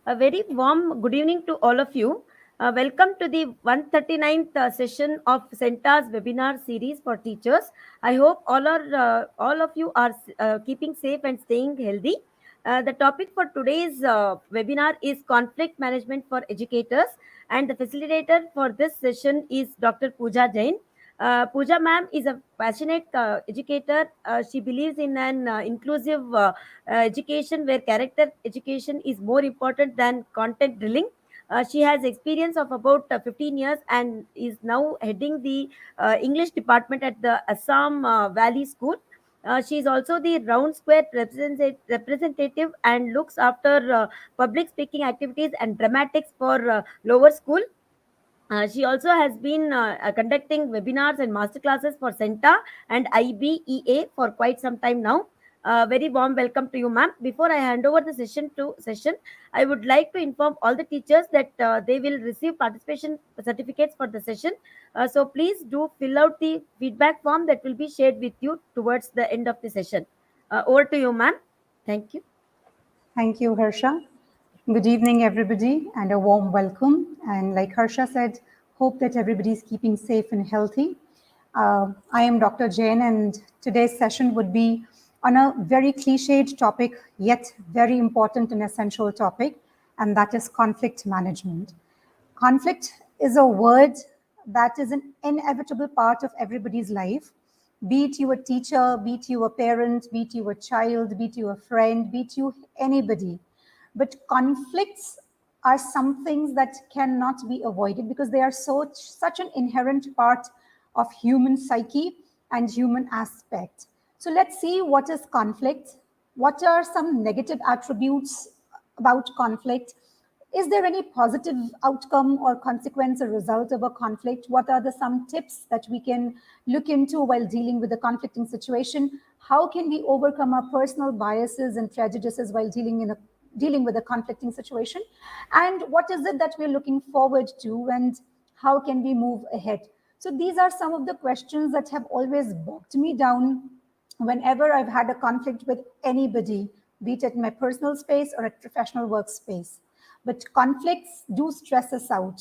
A very warm good evening to all of you. Welcome to the 139th session of CENTA's webinar series for teachers. I hope all of you are keeping safe and staying healthy. The topic for today's webinar is conflict management for educators, and the facilitator for this session is Dr. Pooja Jain. Pooja ma'am is a passionate educator. She believes in an inclusive education where character education is more important than content drilling. She has experience of about 15 years and is now heading the English department at the Assam Valley School. She is also the Round Square representative and looks after public speaking activities and dramatics for lower school. She also has been conducting webinars and masterclasses for CENTA and IBEA for quite some time now. Very warm welcome to you, ma'am. Before I hand over the session, I would like to inform all the teachers that they will receive participation certificates for the session. So please do fill out the feedback form that will be shared with you towards the end of the session. Over to you, ma'am. Thank you. Thank you, Harsha. Good evening, everybody, and a warm welcome. And like Harsha said, hope that everybody is keeping safe and healthy. I am Dr. Jain, and today's session would be on a very cliched topic, yet very important and essential topic, and that is conflict management. Conflict is a word that is an inevitable part of everybody's life. Be it you a teacher, be it you a parent, be it you a child, be it you a friend, be it you anybody. But conflicts are some things that cannot be avoided because they are such an inherent part of human psyche and human aspect. So let's see what is conflict. What are some negative attributes about conflict? Is there any positive outcome or consequence or result of a conflict? What are some tips that we can look into while dealing with a conflicting situation? How can we overcome our personal biases and prejudices while dealing with a conflicting situation? And what is it that we're looking forward to, and how can we move ahead? So these are some of the questions that have always bogged me down whenever I've had a conflict with anybody, be it at my personal space or at professional workspace. But conflicts do stress us out.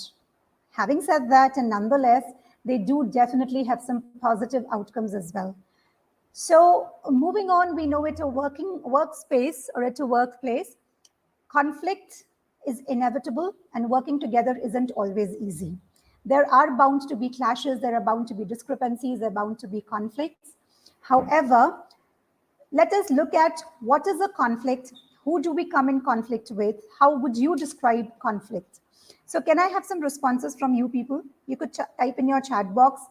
Having said that, and nonetheless, they do definitely have some positive outcomes as well. So moving on, we know at a working workspace or at a workplace, conflict is inevitable and working together isn't always easy. There are bound to be clashes, there are bound to be discrepancies, there are bound to be conflicts. However, let us look at what is a conflict, who do we come in conflict with, how would you describe conflict? So can I have some responses from you people? You could type in your chat box,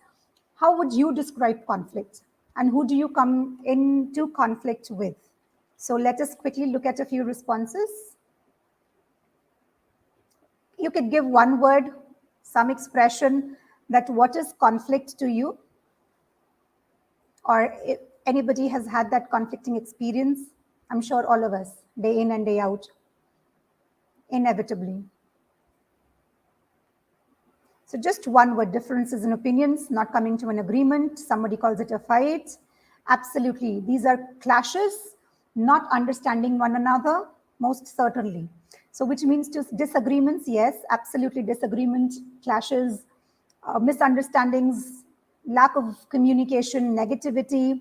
how would you describe conflict? And who do you come into conflict with? So let us quickly look at a few responses. You could give one word, some expression that what is conflict to you? Or if anybody has had that conflicting experience, I'm sure all of us, day in and day out, inevitably. So just one word, differences in opinions, not coming to an agreement, somebody calls it a fight. Absolutely, these are clashes, not understanding one another, most certainly. So which means to disagreements, yes, absolutely disagreement, clashes, misunderstandings, lack of communication, negativity,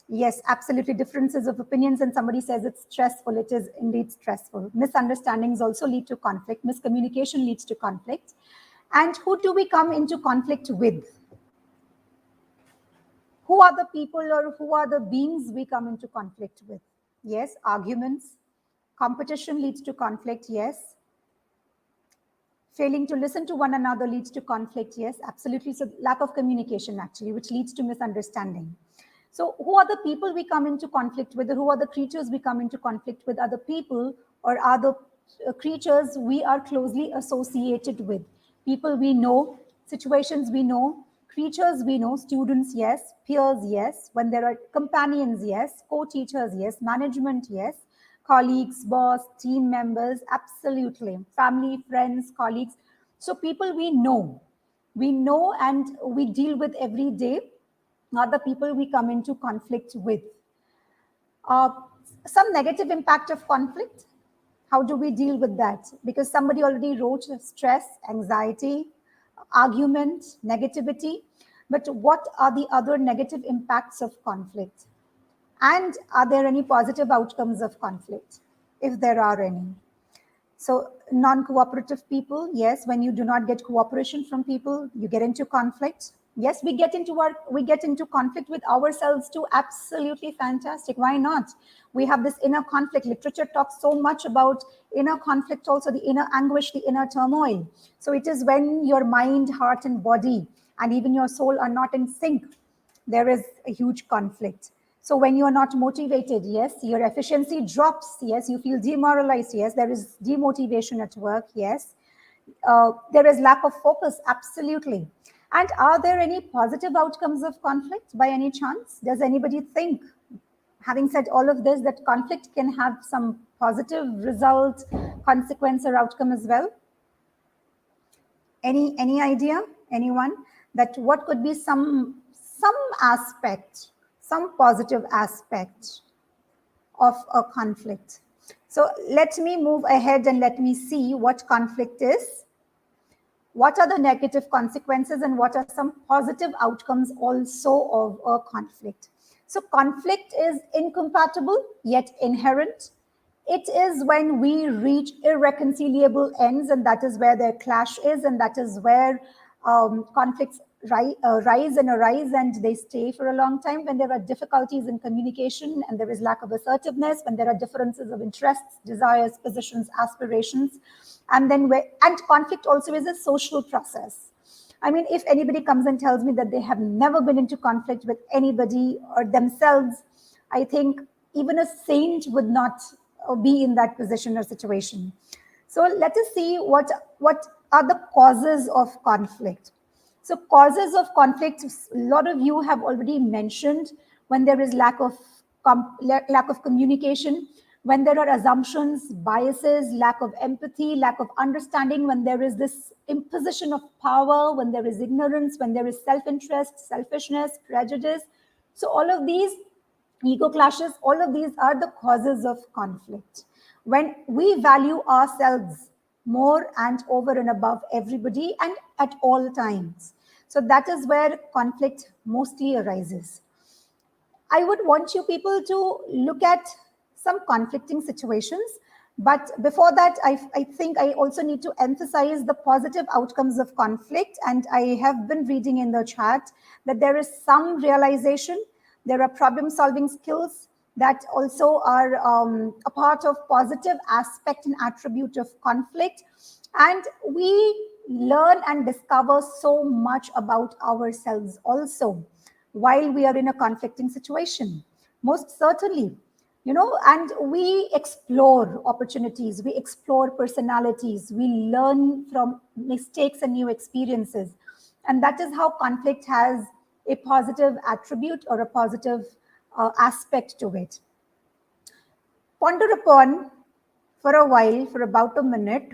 yes, absolutely differences of opinions, and somebody says it's stressful, it is indeed stressful. Misunderstandings also lead to conflict, miscommunication leads to conflict. And who do we come into conflict with? Who are the people or who are the beings we come into conflict with? Yes, arguments. Competition leads to conflict, yes. Failing to listen to one another leads to conflict, yes, absolutely. So lack of communication actually, which leads to misunderstanding. So who are the people we come into conflict with, or who are the creatures we come into conflict with? Are the people or are the creatures we are closely associated with? People we know, situations we know, creatures we know, students, yes, peers, yes, when there are companions, yes, co-teachers, yes, management, yes, colleagues, boss, team members, absolutely, family, friends, colleagues. So people we know and we deal with every day are the people we come into conflict with. Some negative impact of conflict. How do we deal with that? Because somebody already wrote stress, anxiety, argument, negativity. But what are the other negative impacts of conflict? And are there any positive outcomes of conflict, if there are any? So non-cooperative people, yes, when you do not get cooperation from people, you get into conflict. Yes, we get into conflict with ourselves too. Absolutely fantastic. Why not? We have this inner conflict. Literature talks so much about inner conflict, also the inner anguish, the inner turmoil. So it is when your mind, heart, and body, and even your soul are not in sync, there is a huge conflict. So when you are not motivated, yes, your efficiency drops. Yes, you feel demoralized. Yes, there is demotivation at work. Yes, there is lack of focus. Absolutely. And are there any positive outcomes of conflict by any chance? Does anybody think, having said all of this, that conflict can have some positive result, consequence, or outcome as well? Any idea? Anyone? That what could be some aspect, some positive aspect of a conflict? So let me move ahead and let me see what conflict is, what are the negative consequences, and what are some positive outcomes also of a conflict. So conflict is incompatible yet inherent. It is when we reach irreconcilable ends, and that is where their clash is, and that is where conflicts rise and arise, and they stay for a long time. When there are difficulties in communication and there is lack of assertiveness, when there are differences of interests, desires, positions, aspirations, and conflict also is a social process. I mean, if anybody comes and tells me that they have never been into conflict with anybody or themselves, I think even a saint would not be in that position or situation. So let us see what are the causes of conflict. So causes of conflict, a lot of you have already mentioned. When there is lack of communication, when there are assumptions, biases, lack of empathy, lack of understanding, when there is this imposition of power, when there is ignorance, when there is self-interest, selfishness, prejudice. So all of these ego clashes, all of these are the causes of conflict. When we value ourselves more and over and above everybody and at all times. So that is where conflict mostly arises. I would want you people to look at some conflicting situations. But before that, I think I also need to emphasize the positive outcomes of conflict. And I have been reading in the chat that there is some realization, there are problem solving skills that also are a part of positive aspect and attribute of conflict. And we learn and discover so much about ourselves also while we are in a conflicting situation. Most certainly, and we explore opportunities, we explore personalities, we learn from mistakes and new experiences. And that is how conflict has a positive attribute or a positive aspect to it. Ponder upon for a while, for about a minute,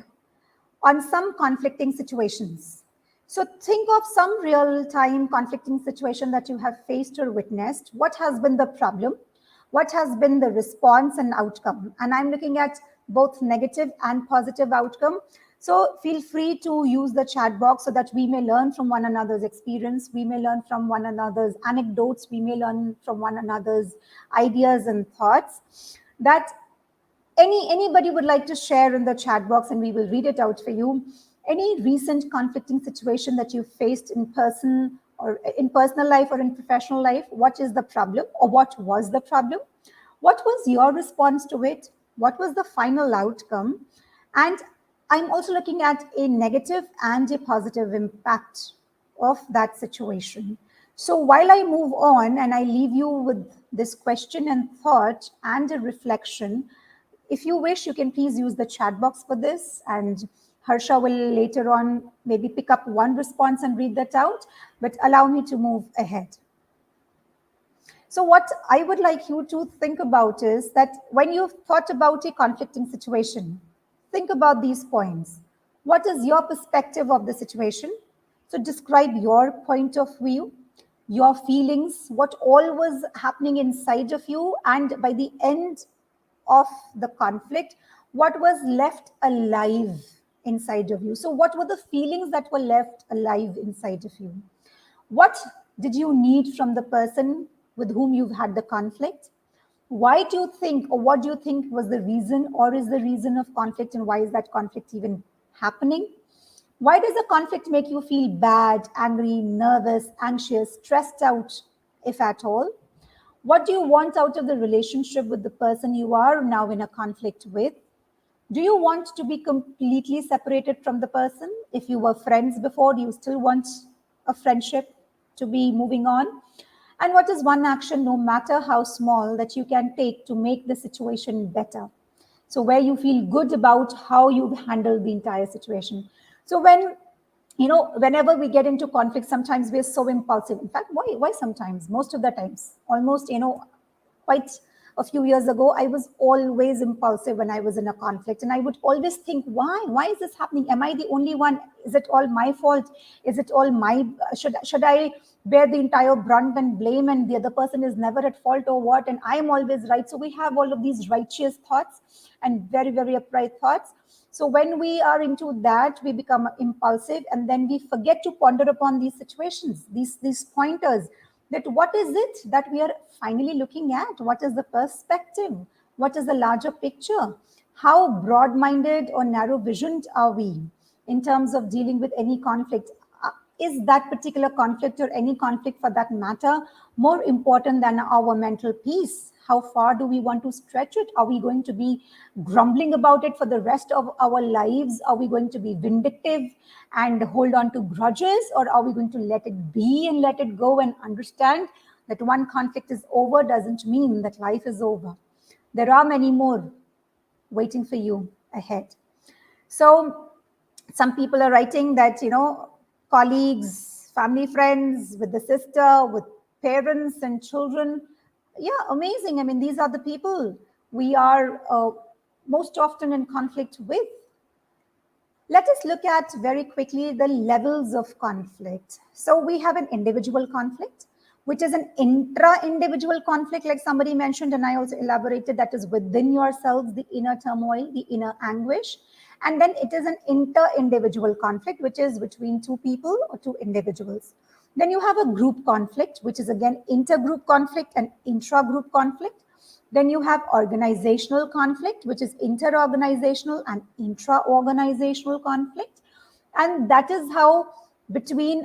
on some conflicting situations. So think of some real time conflicting situation that you have faced or witnessed. What has been the problem? What has been the response and outcome? And I'm looking at both negative and positive outcome. So feel free to use the chat box so that we may learn from one another's experience. We may learn from one another's anecdotes. We may learn from one another's ideas and thoughts. That anybody would like to share in the chat box, and we will read it out for you. Any recent conflicting situation that you faced in person or in personal life or in professional life? What is the problem, or what was the problem? What was your response to it? What was the final outcome? And I'm also looking at a negative and a positive impact of that situation. So while I move on and I leave you with this question and thought and a reflection, if you wish, you can please use the chat box for this, and Harsha will later on maybe pick up one response and read that out, but allow me to move ahead. So what I would like you to think about is that when you've thought about a conflicting situation, think about these points. What is your perspective of the situation? So describe your point of view, your feelings, what all was happening inside of you, and by the end of the conflict, What was left alive inside of you? So, what were the feelings that were left alive inside of you? What did you need from the person with whom you've had the conflict? Why do you think, or what do you think was the reason, or is the reason of conflict, and why is that conflict even happening? Why does a conflict make you feel bad, angry, nervous, anxious, stressed out, if at all? What do you want out of the relationship with the person you are now in a conflict with? Do you want to be completely separated from the person? If you were friends before, do you still want a friendship to be moving on? And what is one action, no matter how small, that you can take to make the situation better? So, where you feel good about how you've handled the entire situation. So, whenever we get into conflict, sometimes we're so impulsive. In fact, why sometimes? Most of the times, almost, quite a few years ago, I was always impulsive when I was in a conflict. And I would always think, why? Why is this happening? Am I the only one? Is it all my fault? Is it all my, should I bear the entire brunt and blame, and the other person is never at fault, or what? And I am always right. So we have all of these righteous thoughts and very, very upright thoughts. So when we are into that, we become impulsive, and then we forget to ponder upon these situations, these pointers, that what is it that we are finally looking at? What is the perspective? What is the larger picture? How broad minded or narrow visioned are we in terms of dealing with any conflict? Is that particular conflict, or any conflict for that matter, more important than our mental peace? How far do we want to stretch it? Are we going to be grumbling about it for the rest of our lives? Are we going to be vindictive and hold on to grudges? Or are we going to let it be and let it go, and understand that one conflict is over doesn't mean that life is over? There are many more waiting for you ahead. So some people are writing that, colleagues, family, friends, with the sister, with parents and children. Yeah, amazing. I mean, these are the people we are most often in conflict with. Let us look at very quickly the levels of conflict. So we have an individual conflict, which is an intra-individual conflict, like somebody mentioned, and I also elaborated, that is within yourselves, the inner turmoil, the inner anguish. And then it is an inter-individual conflict, which is between two people or two individuals. Then you have a group conflict, which is again intergroup conflict and intra-group conflict. Then you have organizational conflict, which is inter-organizational and intra-organizational conflict. And that is how between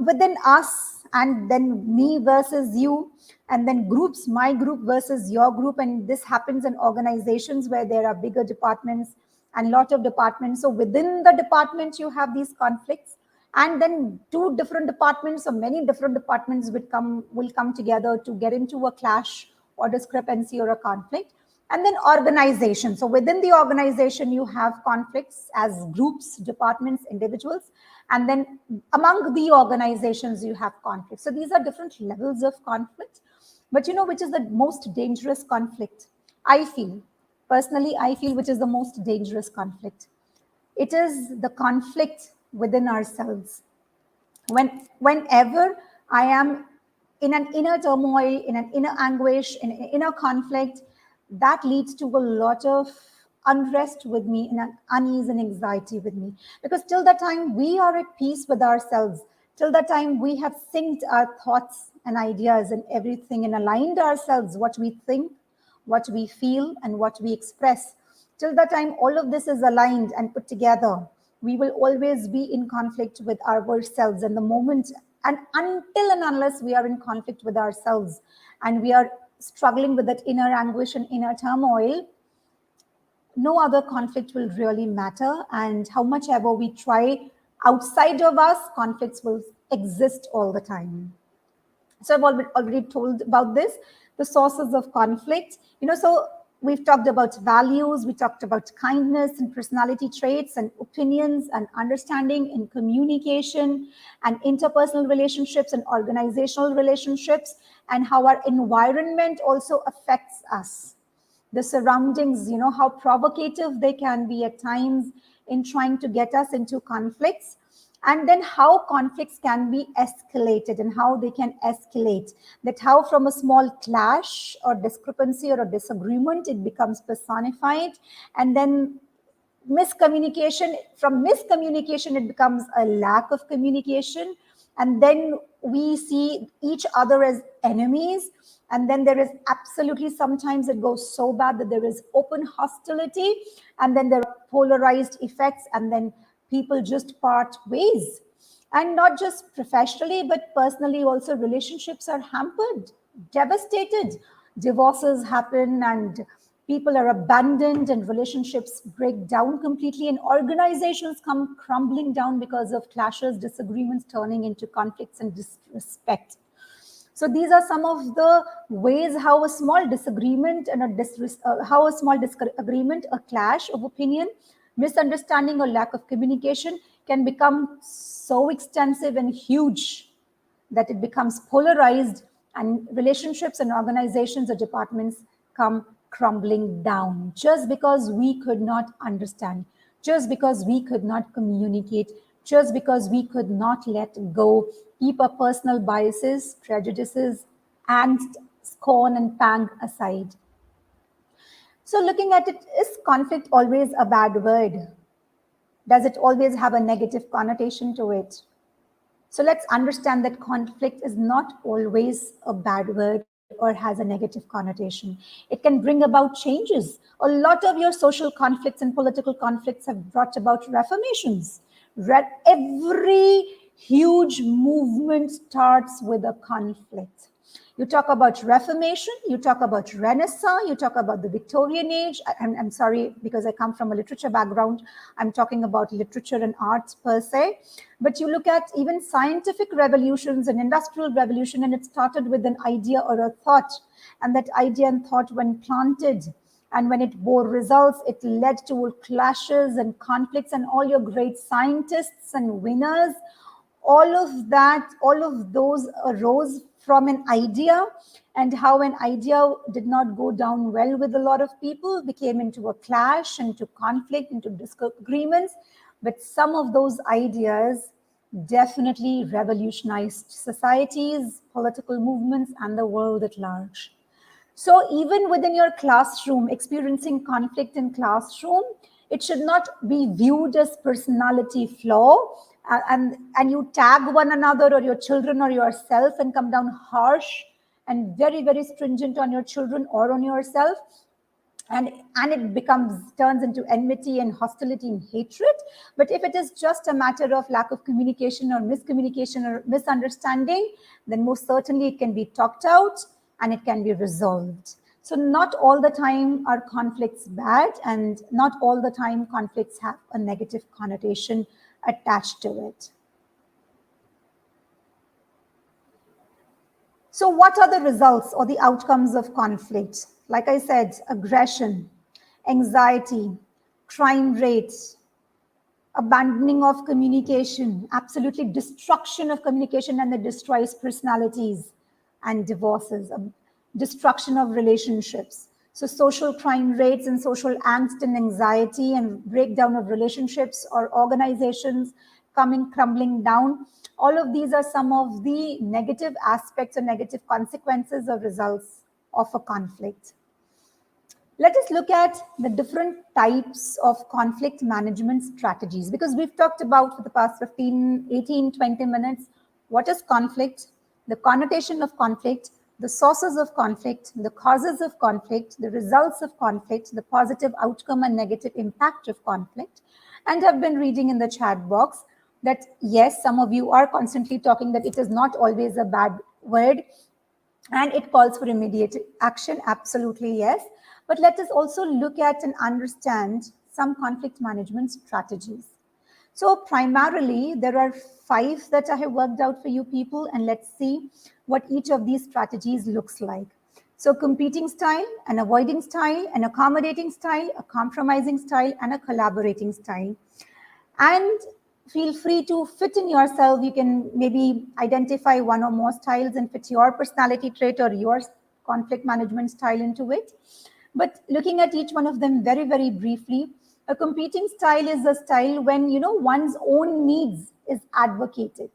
within us, and then me versus you, and then groups, my group versus your group. And this happens in organizations where there are bigger departments and lot of departments. So within the department, you have these conflicts. And then two different departments or many different departments will come together to get into a clash or discrepancy or a conflict. And then organization. So within the organization, you have conflicts as groups, departments, individuals. And then among the organizations, you have conflicts. So these are different levels of conflict. But which is the most dangerous conflict? I feel, personally, which is the most dangerous conflict. It is the conflict within ourselves. Whenever I am in an inner turmoil, in an inner anguish, in an inner conflict, that leads to a lot of unrest with me, and an unease and anxiety with me. Because till the time we are at peace with ourselves, till the time we have synced our thoughts and ideas and everything, and aligned ourselves, what we think, what we feel, and what we express, till the time all of this is aligned and put together, we will always be in conflict with ourselves. And the moment, and until and unless we are in conflict with ourselves, and we are struggling with that inner anguish and inner turmoil, no other conflict will really matter. And how much ever we try outside of us, conflicts will exist all the time. So I've already told about this, the sources of conflict. So we've talked about values, we talked about kindness and personality traits and opinions and understanding and communication and interpersonal relationships and organizational relationships, and how our environment also affects us. The surroundings, how provocative they can be at times in trying to get us into conflicts. and then how conflicts can be escalated and how they can escalate. That how from a small clash or discrepancy or a disagreement, it becomes personified, and then miscommunication, from miscommunication it becomes a lack of communication, and then we see each other as enemies, and then there is absolutely, sometimes it goes so bad that there is open hostility, and then there are polarized effects, and then people just part ways. And not just professionally but personally also, relationships are hampered, devastated, divorces happen, and people are abandoned, and relationships break down completely, and organizations come crumbling down because of clashes, disagreements turning into conflicts and disrespect. So these are some of the ways how a small disagreement and how a small disagreement, a clash of opinion, misunderstanding or lack of communication can become so extensive and huge that it becomes polarized, and relationships and organizations or departments come crumbling down just because we could not understand, just because we could not communicate, just because we could not let go, keep our personal biases, prejudices, angst, scorn, and pang aside. So, looking at it, is conflict always a bad word? Does it always have a negative connotation to it? So let's understand that conflict is not always a bad word or has a negative connotation. It can bring about changes. A lot of your social conflicts and political conflicts have brought about reformations. Every huge movement starts with a conflict. You talk about Reformation, you talk about Renaissance, you talk about the Victorian age. I'm sorry, because I come from a literature background, I'm talking about literature and arts per se. But you look at even scientific revolutions and industrial revolution, and it started with an idea or a thought. And that idea and thought, when planted and when it bore results, it led to clashes and conflicts, and all your great scientists and winners, all of that, all of those arose from an idea, and how an idea did not go down well with a lot of people, became into a clash, into conflict, into disagreements. But some of those ideas definitely revolutionized societies, political movements, and the world at large. So even within your classroom, experiencing conflict in classroom, it should not be viewed as personality flaw, and you tag one another or your children or yourself and come down harsh and very, very stringent on your children or on yourself. And it becomes, turns into enmity and hostility and hatred. But if it is just a matter of lack of communication or miscommunication or misunderstanding, then most certainly it can be talked out and it can be resolved. So not all the time are conflicts bad, and not all the time conflicts have a negative connotation attached to it. So what are the results or the outcomes of conflict? Like I said, aggression, anxiety, crime rates, abandoning of communication, absolutely destruction of communication, and the destroys personalities, and divorces, destruction of relationships. So social crime rates and social angst and anxiety and breakdown of relationships or organizations coming crumbling down. All of these are some of the negative aspects or negative consequences or results of a conflict. Let us look at the different types of conflict management strategies, because we've talked about for the past 15, 18, 20 minutes, what is conflict, the connotation of conflict, the sources of conflict, the causes of conflict, the results of conflict, the positive outcome and negative impact of conflict. And I've been reading in the chat box that yes, some of you are constantly talking that it is not always a bad word and it calls for immediate action. Absolutely, yes. But let us also look at and understand some conflict management strategies. So primarily, there are 5 that I have worked out for you people, and let's see what each of these strategies looks like. So competing style, an avoiding style, an accommodating style, a compromising style, and a collaborating style. And feel free to fit in yourself. You can maybe identify one or more styles and fit your personality trait or your conflict management style into it. But looking at each one of them very, very briefly, a competing style is a style when, one's own needs is advocated,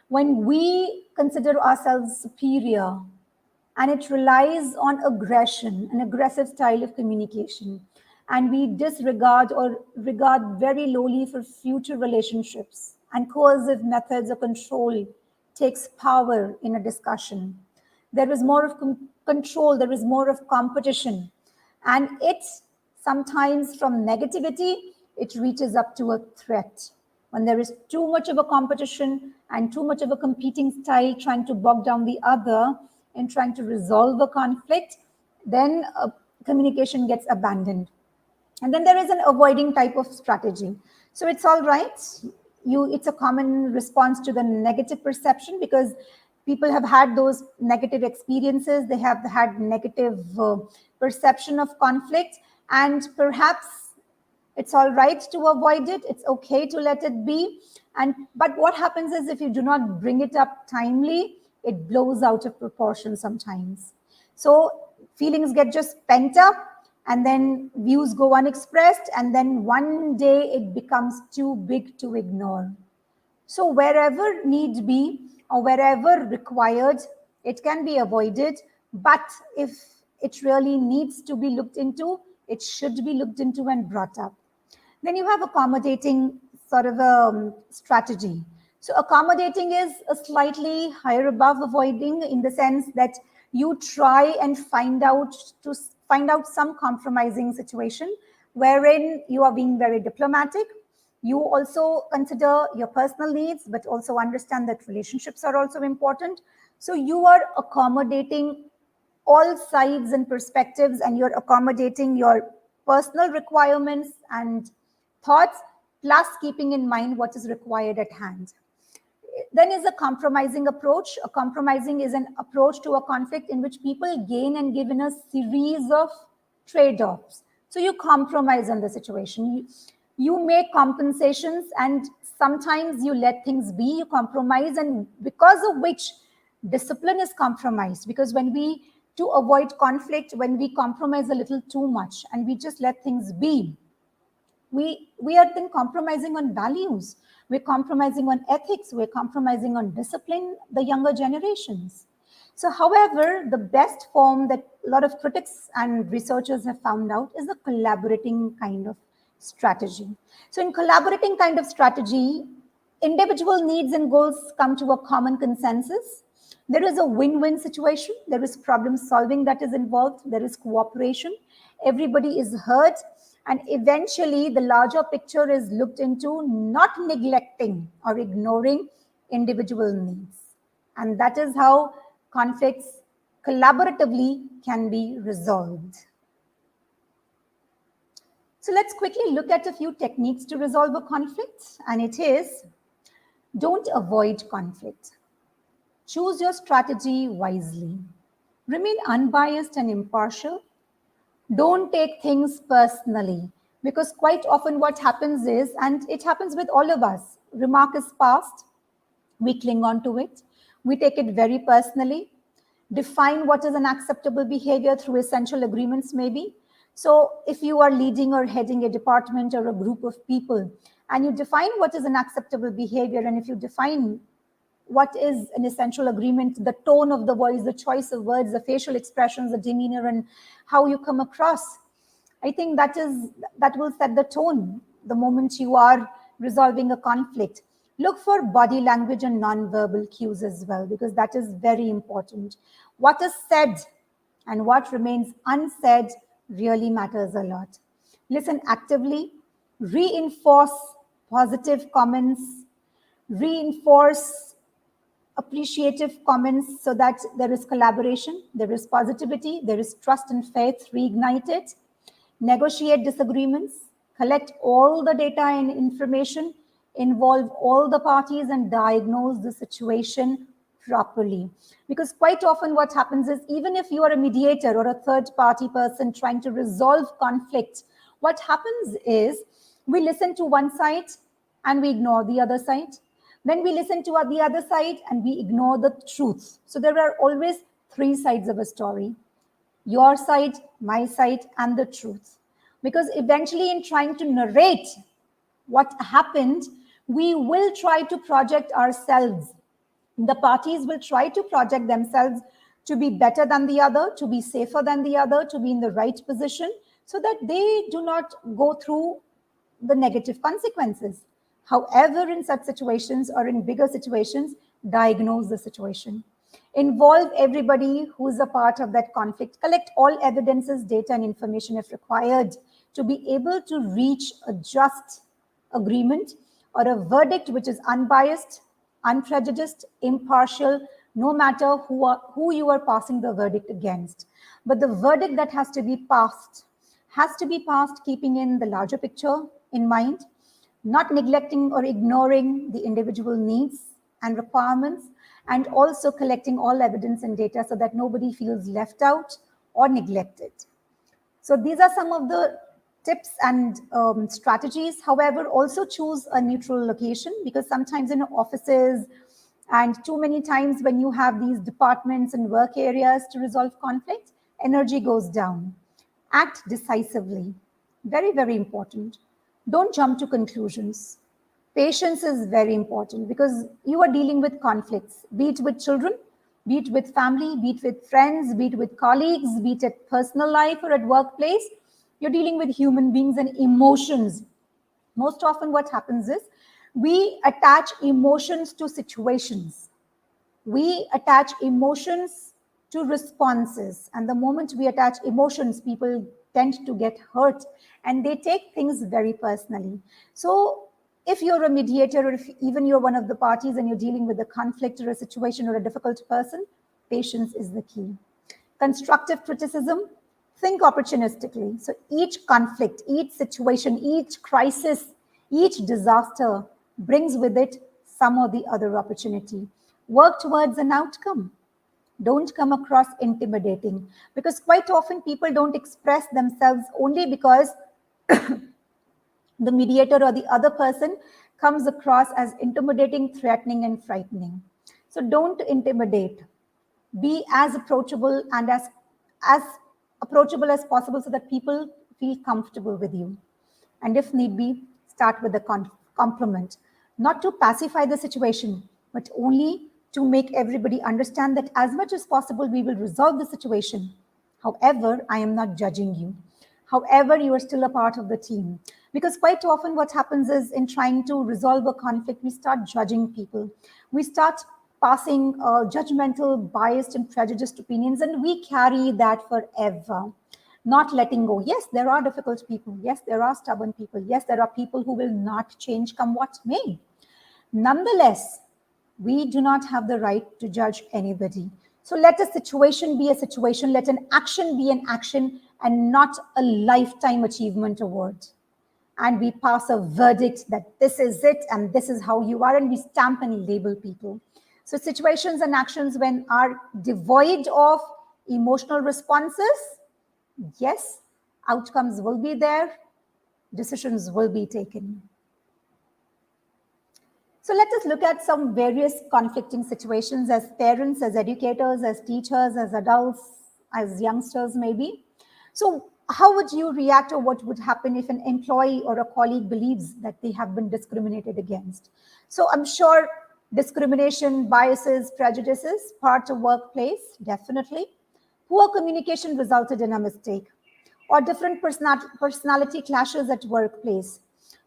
when we consider ourselves superior, and it relies on aggression, an aggressive style of communication, and we disregard or regard very lowly for future relationships, and coercive methods of control takes power in a discussion. There is more of control, there is more of competition, and it sometimes from negativity it reaches up to a threat. When there is too much of a competition and too much of a competing style trying to bog down the other in trying to resolve a conflict, then communication gets abandoned. And then there is an avoiding type of strategy. So it's all right. It's a common response to the negative perception, because people have had those negative experiences. They have had negative perception of conflict, and perhaps it's all right to avoid it. It's okay to let it be. But what happens is, if you do not bring it up timely, it blows out of proportion sometimes. So feelings get just pent up, and then views go unexpressed, and then one day it becomes too big to ignore. So wherever need be or wherever required, it can be avoided. But if it really needs to be looked into, it should be looked into and brought up. Then you have accommodating sort of a strategy. So accommodating is a slightly higher above avoiding, in the sense that you try and find out some compromising situation wherein you are being very diplomatic. You also consider your personal needs, but also understand that relationships are also important. So you are accommodating all sides and perspectives, and you're accommodating your personal requirements and thoughts, plus keeping in mind what is required at hand. Then is a compromising approach. A compromising is an approach to a conflict in which people gain and give in a series of trade-offs. So you compromise on the situation. You make compensations, and sometimes you let things be, you compromise, and because of which discipline is compromised. Because to avoid conflict, when we compromise a little too much and we just let things be, we are then compromising on values, we're compromising on ethics, we're compromising on discipline, the younger generations. So however, the best form that a lot of critics and researchers have found out is the collaborating kind of strategy. So in collaborating kind of strategy, individual needs and goals come to a common consensus. There is a win-win situation, there is problem solving that is involved, there is cooperation, everybody is heard, and eventually the larger picture is looked into, not neglecting or ignoring individual needs. And that is how conflicts collaboratively can be resolved. So let's quickly look at a few techniques to resolve a conflict, and it is, don't avoid conflict. Choose your strategy wisely. Remain unbiased and impartial. Don't take things personally, because quite often what happens is, and it happens with all of us, remark is passed, we cling on to it, we take it very personally, define what is an acceptable behavior through essential agreements maybe. So if you are leading or heading a department or a group of people, and you define what is an acceptable behavior, and if you define what is an essential agreement, the tone of the voice, the choice of words, the facial expressions, the demeanor, and how you come across, I think that will set the tone the moment you are resolving a conflict. Look for body language and non-verbal cues as well, because that is very important. What is said and what remains unsaid really matters a lot. Listen actively, reinforce positive comments, reinforce appreciative comments, so that there is collaboration, there is positivity, there is trust and faith reignited. Negotiate disagreements, collect all the data and information, involve all the parties, and diagnose the situation properly. Because quite often what happens is, even if you are a mediator or a third party person trying to resolve conflict, what happens is we listen to one side and we ignore the other side. Then we listen to the other side and we ignore the truth. So there are always three sides of a story: your side, my side, and the truth. Because eventually, in trying to narrate what happened, We will try to project ourselves. The parties will try to project themselves to be better than the other, to be safer than the other, to be in the right position, so that they do not go through the negative consequences. However, in such situations or in bigger situations, diagnose the situation. Involve everybody who is a part of that conflict. Collect all evidences, data, and information if required to be able to reach a just agreement or a verdict which is unbiased, unprejudiced, impartial, no matter who you are passing the verdict against. But the verdict that has to be passed keeping in the larger picture in mind, not neglecting or ignoring the individual needs and requirements, and also collecting all evidence and data so that nobody feels left out or neglected. So these are some of the tips and strategies. However, also choose a neutral location, because sometimes in offices and too many times when you have these departments and work areas to resolve conflict, energy goes down. Act decisively. Very, very important. Don't jump to conclusions. Patience is very important because you are dealing with conflicts, be it with children, be it with family, be it with friends, be it with colleagues, be it at personal life or at workplace. You're dealing with human beings and emotions. Most often what happens is we attach emotions to situations. We attach emotions to responses. And the moment we attach emotions, people tend to get hurt and they take things very personally. So if you're a mediator or if even you're one of the parties and you're dealing with a conflict or a situation or a difficult person, patience is the key. Constructive criticism, think opportunistically. So each conflict, each situation, each crisis, each disaster brings with it some or the other opportunity. Work towards an outcome. Don't come across intimidating, because quite often people don't express themselves only because the mediator or the other person comes across as intimidating, threatening, and frightening. So don't intimidate. Be as approachable and as approachable as possible so that people feel comfortable with you. And if need be, start with a compliment, not to pacify the situation, but only to make everybody understand that as much as possible, we will resolve the situation. However, I am not judging you. However, you are still a part of the team. Because quite often what happens is in trying to resolve a conflict, we start judging people. We start passing judgmental, biased, and prejudiced opinions, and we carry that forever, not letting go. Yes, there are difficult people. Yes, there are stubborn people. Yes, there are people who will not change come what may. Nonetheless, we do not have the right to judge anybody. So let a situation be a situation, let an action be an action, and not a lifetime achievement award. And we pass a verdict that this is it and this is how you are, and we stamp and label people. So situations and actions when are devoid of emotional responses, yes, outcomes will be there, decisions will be taken. So let us look at some various conflicting situations as parents, as educators, as teachers, as adults, as youngsters maybe. So how would you react, or what would happen if an employee or a colleague believes that they have been discriminated against? So I'm sure discrimination, biases, prejudices, part of workplace, definitely. Poor communication resulted in a mistake, or different personality clashes at workplace,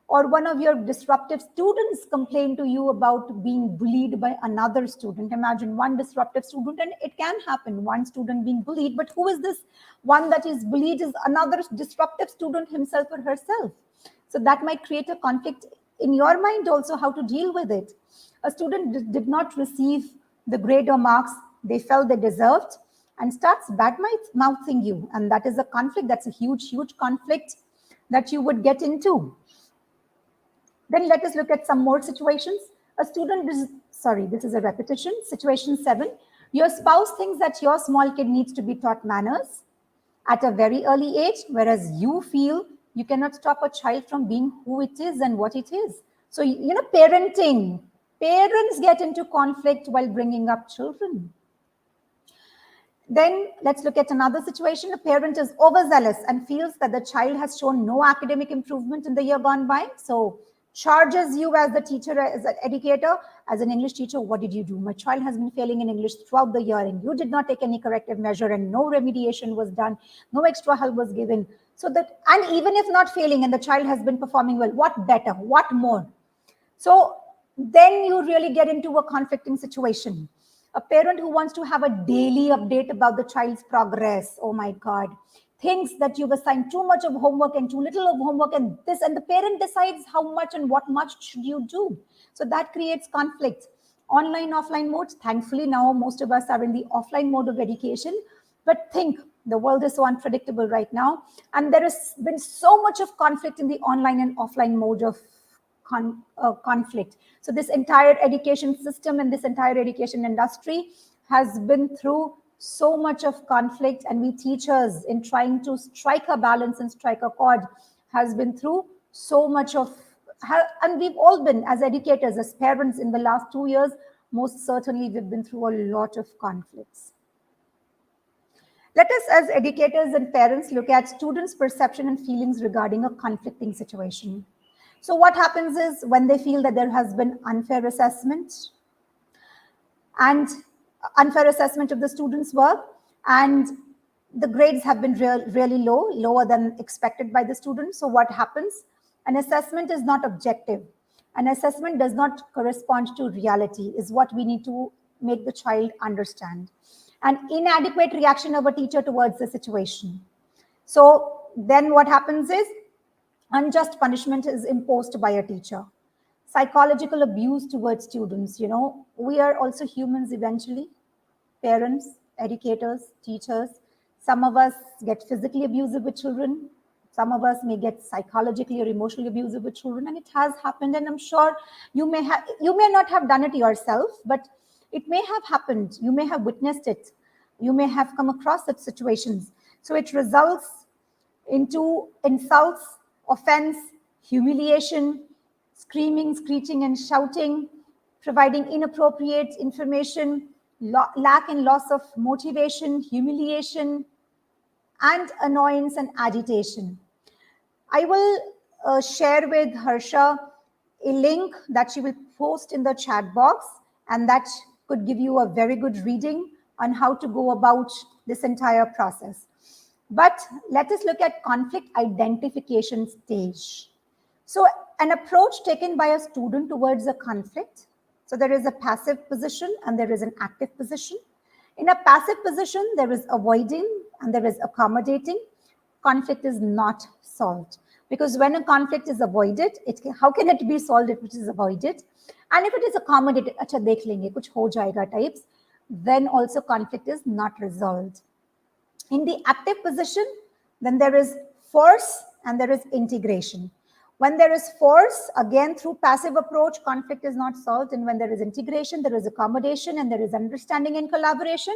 or one of your disruptive students complain to you about being bullied by another student. Imagine one disruptive student, and it can happen, one student being bullied, but who is this one that is bullied is another disruptive student himself or herself. So that might create a conflict in your mind also, how to deal with it. A student did not receive the grade or marks they felt they deserved and starts bad mouthing you. And that is a conflict. That's a huge, huge conflict that you would get into. Then let us look at some more situations. A student is, sorry, this is a repetition. Situation 7, your spouse thinks that your small kid needs to be taught manners at a very early age, whereas you feel you cannot stop a child from being who it is and what it is. So, parenting. Parents get into conflict while bringing up children. Then let's look at another situation. A parent is overzealous and feels that the child has shown no academic improvement in the year gone by. So charges you as the teacher, as an educator, as an English teacher. What did you do? My child has been failing in English throughout the year, and you did not take any corrective measure, and no remediation was done, no extra help was given. So that, and even if not failing and the child has been performing well, what better? What more? So then you really get into a conflicting situation. A parent who wants to have a daily update about the child's progress, oh my God, thinks that you've assigned too much of homework and too little of homework, and this, and the parent decides how much and what much should you do. So that creates conflict. Online, offline modes, thankfully now most of us are in the offline mode of education, but think the world is so unpredictable right now, and there has been so much of conflict in the online and offline mode of conflict. So this entire education system and this entire education industry has been through so much of conflict, and we teachers, in trying to strike a balance and strike a chord, has been through so much of, and we've all been, as educators, as parents, in the last 2 years, most certainly we've been through a lot of conflicts. Let us, as educators and parents, look at students' perception and feelings regarding a conflicting situation. So what happens is, when they feel that there has been unfair assessment of the students' work, and the grades have been really low, lower than expected by the students. So what happens? An assessment is not objective. An assessment does not correspond to reality, is what we need to make the child understand. An inadequate reaction of a teacher towards the situation. So then what happens is, unjust punishment is imposed by a teacher. Psychological abuse towards students. We are also humans eventually, parents, educators, teachers. Some of us get physically abusive with children. Some of us may get psychologically or emotionally abusive with children, and it has happened. And I'm sure you may not have done it yourself, but it may have happened. You may have witnessed it. You may have come across such situations. So it results into insults, offense, humiliation, screaming, screeching, and shouting, providing inappropriate information, lack and loss of motivation, humiliation, and annoyance and agitation. I will share with Harsha a link that she will post in the chat box, and that could give you a very good reading on how to go about this entire process. But let us look at conflict identification stage. So an approach taken by a student towards a conflict. So there is a passive position and there is an active position. In a passive position, there is avoiding and there is accommodating. Conflict is not solved, because when a conflict is avoided, how can it be solved if it is avoided? And if it is accommodated, acha dekh lenge, kuch ho jayega types, then also conflict is not resolved. In the active position, then there is force and there is integration. When there is force, again through passive approach, conflict is not solved. And when there is integration, there is accommodation and there is understanding and collaboration,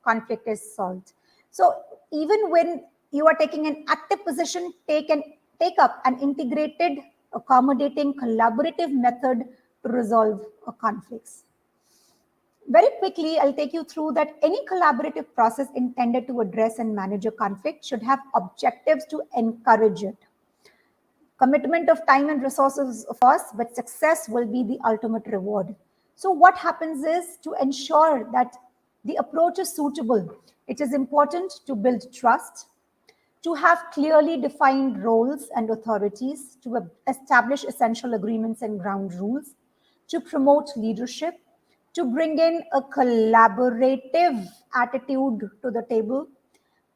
conflict is solved. So even when you are taking an active position, take up an integrated, accommodating, collaborative method to resolve conflicts. Very quickly, I'll take you through that any collaborative process intended to address and manage a conflict should have objectives to encourage it. Commitment of time and resources, of course, but success will be the ultimate reward. So what happens is, to ensure that the approach is suitable, it is important to build trust, to have clearly defined roles and authorities, to establish essential agreements and ground rules, to promote leadership, to bring in a collaborative attitude to the table,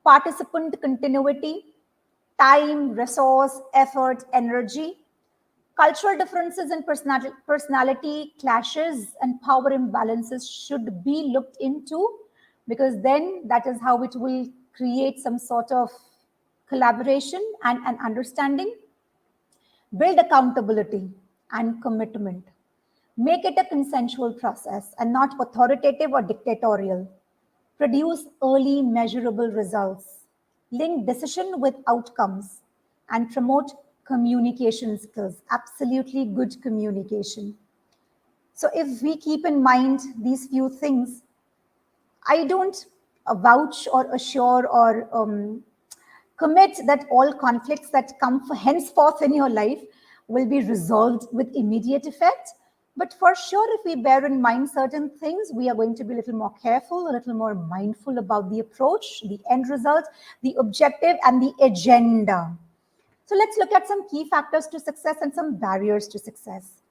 participant continuity, time, resource, effort, energy. Cultural differences and personality clashes and power imbalances should be looked into, because then that is how it will create some sort of collaboration and an understanding. Build accountability and commitment. Make it a consensual process and not authoritative or dictatorial. Produce early measurable results. Link decision with outcomes and promote communication skills. Absolutely good communication. So if we keep in mind these few things, I don't vouch or assure or commit that all conflicts that come henceforth in your life will be resolved with immediate effect. But for sure, if we bear in mind certain things, we are going to be a little more careful, a little more mindful about the approach, the end result, the objective, and the agenda. So let's look at some key factors to success and some barriers to success.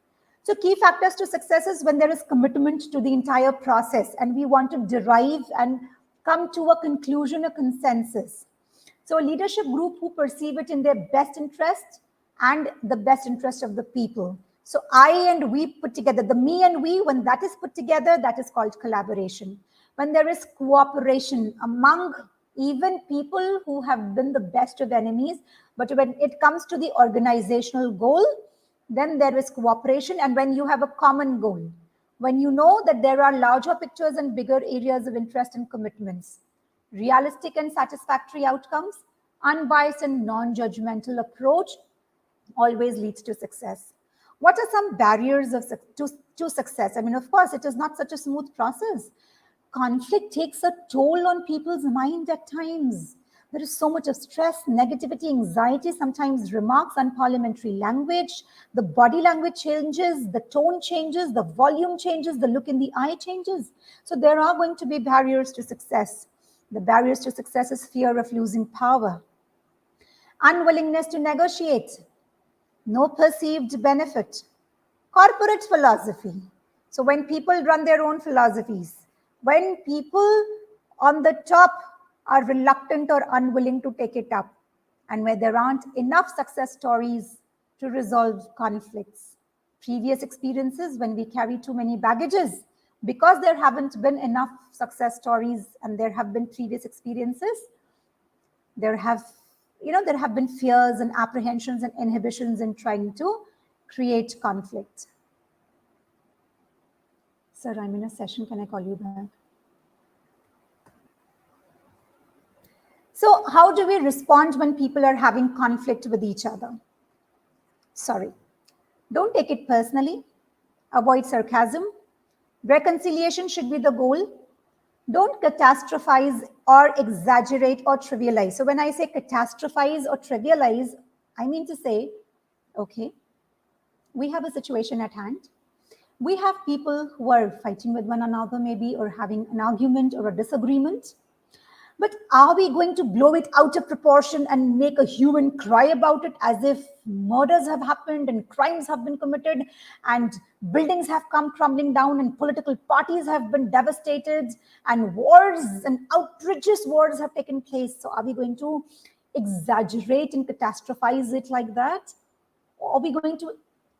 So key factors to success is when there is commitment to the entire process and we want to derive and come to a conclusion, a consensus. So a leadership group who perceive it in their best interest and the best interest of the people. So I and we put together, the me and we, when that is put together, that is called collaboration. When there is cooperation among even people who have been the best of enemies, but when it comes to the organizational goal, then there is cooperation. And when you have a common goal, when you know that there are larger pictures and bigger areas of interest and commitments, realistic and satisfactory outcomes, unbiased and non-judgmental approach always leads to success. What are some barriers to success? I mean, of course, it is not such a smooth process. Conflict takes a toll on people's mind at times. There is so much of stress, negativity, anxiety, sometimes remarks, unparliamentary language. The body language changes, the tone changes, the volume changes, the look in the eye changes. So there are going to be barriers to success. The barriers to success is fear of losing power, unwillingness to negotiate, no perceived benefit, corporate philosophy. So when people run their own philosophies, when people on the top are reluctant or unwilling to take it up, and where there aren't enough success stories to resolve conflicts, previous experiences, when we carry too many baggages, because there haven't been enough success stories and there have been previous experiences, there have been fears and apprehensions and inhibitions in trying to create conflict. Sir, I'm in a session. Can I call you back? So how do we respond when people are having conflict with each other? Sorry. Don't take it personally. Avoid sarcasm. Reconciliation should be the goal. Don't catastrophize or exaggerate or trivialize. So when I say catastrophize or trivialize, I mean to say, okay, we have a situation at hand. We have people who are fighting with one another maybe, or having an argument or a disagreement. But are we going to blow it out of proportion and make a hue and cry about it as if murders have happened and crimes have been committed and buildings have come crumbling down and political parties have been devastated and wars and outrageous wars have taken place? So are we going to exaggerate and catastrophize it like that? Or are we going to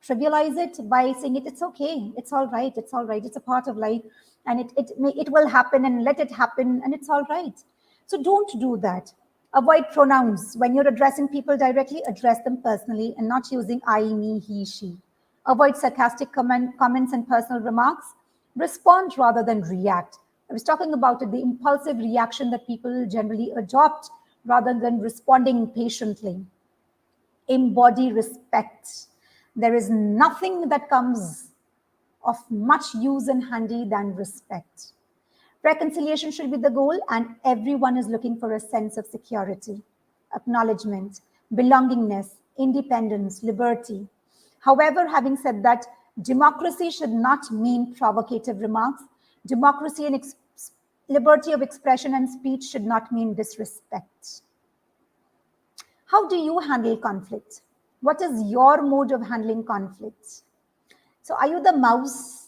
trivialize it by saying it's okay, it's all right, it's a part of life, and it will happen, and let it happen, and it's all right? So don't do that. Avoid pronouns. When you're addressing people directly, address them personally and not using I, me, he, she. Avoid sarcastic comments and personal remarks. Respond rather than react. I was talking about it, the impulsive reaction that people generally adopt rather than responding patiently. Embody respect. There is nothing that comes of much use and handy than respect. Reconciliation should be the goal, and everyone is looking for a sense of security, acknowledgement, belongingness, independence, liberty. However, having said that, democracy should not mean provocative remarks. Democracy and liberty of expression and speech should not mean disrespect. How do you handle conflict? What is your mode of handling conflict? So are you the mouse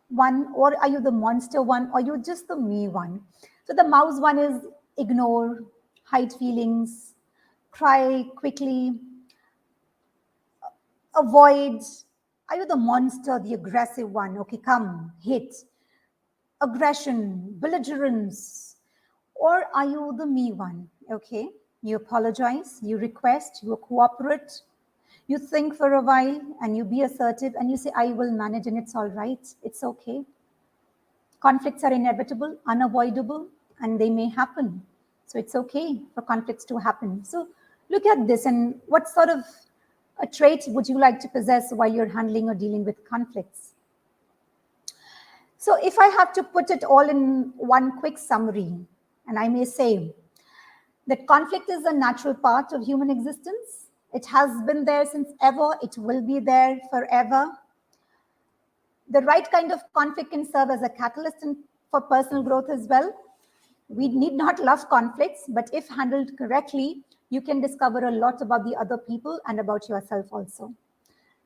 one, or are you the monster one, or you just the me one? So the mouse one is ignore, hide feelings, cry quickly, avoid. Are you the monster, the aggressive one? Okay, come, hit, aggression, belligerence. Or are you the me one? Okay, you apologize, you request, you cooperate, you think for a while, and you be assertive, and you say, I will manage, and it's all right, it's okay. Conflicts are inevitable, unavoidable, and they may happen. So it's okay for conflicts to happen. So look at this, and what sort of a trait would you like to possess while you're handling or dealing with conflicts? So if I have to put it all in one quick summary, and I may say that conflict is a natural part of human existence. It has been there since ever. It will be there forever. The right kind of conflict can serve as a catalyst for personal growth as well. We need not love conflicts, but if handled correctly, you can discover a lot about the other people and about yourself also.